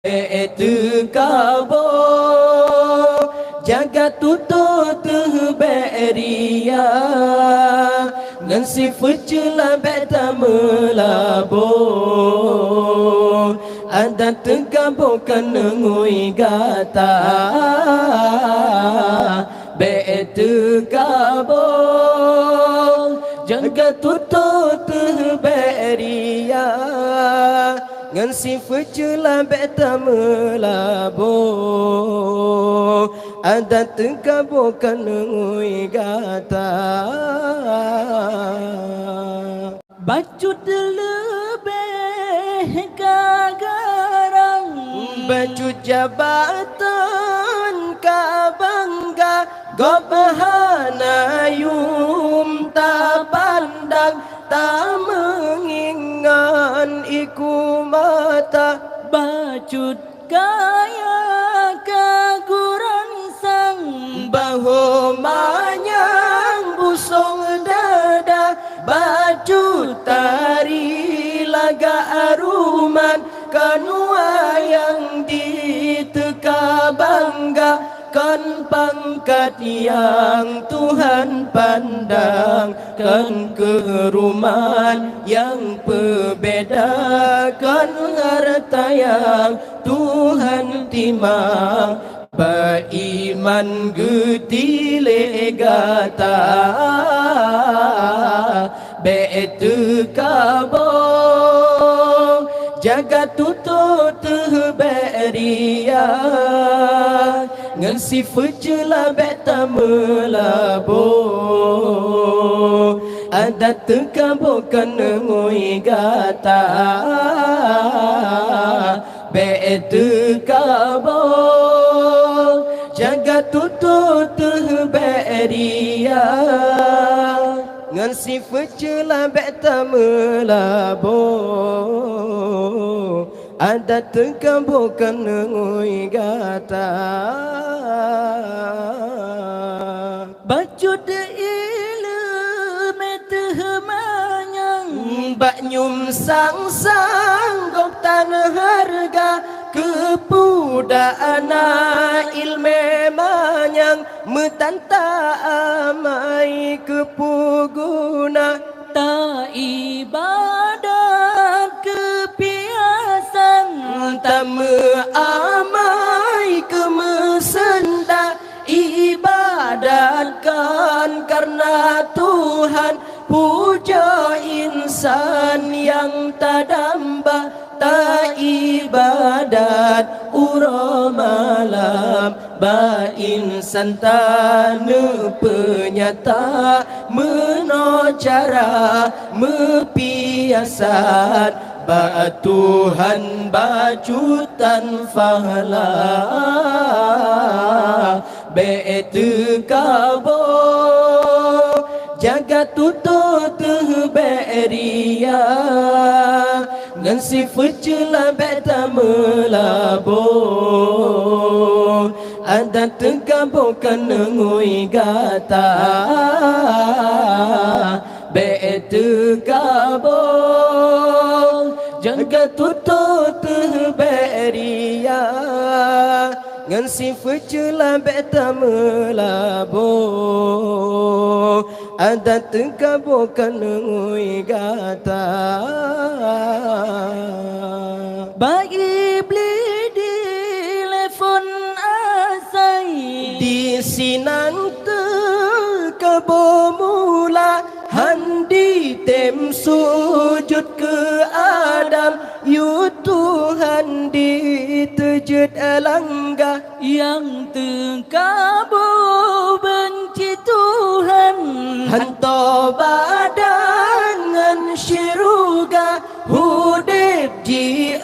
Itu kabo jaga tutut beria ngan si fucula beta melabo ada tegabo kanengui gata betu kabo jaga tutut beria ngan si fucula beta melabo ada tegabo kanengui gata Bacut lebih gagarang baju jabatan ka bangga gobahana yum ta pandang ta mengingan iku mata Bacut kaya kaguran sang bahu manyang busong dada baju tari laga aruman kanua yang diteka bangga kan pangkat yang Tuhan pandang kan keruman yang berbeda kan harta yang Tuhan timang beriman getile gata betu kabo jaga tutut beria ngan si fucula beta melabo ada tegabo kanengui gata betu kabo jaga tutut beria ngan si fucula beta melabo ada tegabo kanengui gata Bacut ilmu tehmanyang bak nyum sang gok tanah harga kepudana ilme manyang metanta amai kepuguna ta ibadat kepiasan tak meamai kemesenda ibadatkan karena Tuhan puja insan yang tak damba tak ibadat ura malam ba insan tanu penyata menocara mepiasat ba Tuhan bajutan fahala betu kabo jaga tutut beria ngan si fucula beta melabo ada tegabo kanengui gata betu kabo jaga tutut beria ngan si fucula beta melabo ada tegabo kanengui gata bagi beli telefon asai di sinang tegabo mula handi tem sujud ke Adam yu Tuhan ditejut langga yang tengkabu benci Tuhan hanto badangan syuruga hudib ji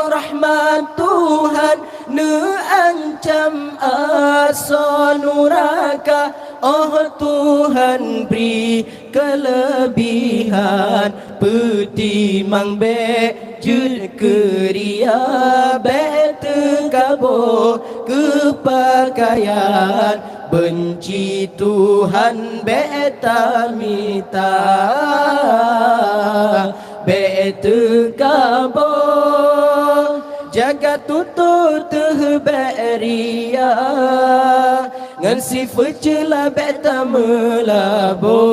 rahmat Tuhan ne ancam asa nuraka oh Tuhan beri kelebihan peti mang be jud keria betu kabo kepakaian benci Tuhan beta mita betu kabo jaga jaga tutur terberia ngan sifat celah beta melabo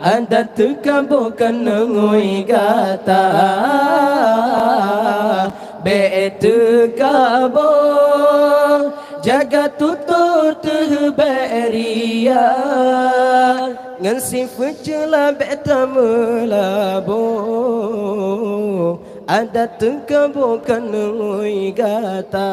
anda terkabukan nengoi gata beta kabo jaga tutur terberia ngan sifat celah beta melabo ada terkabukan nengoi gata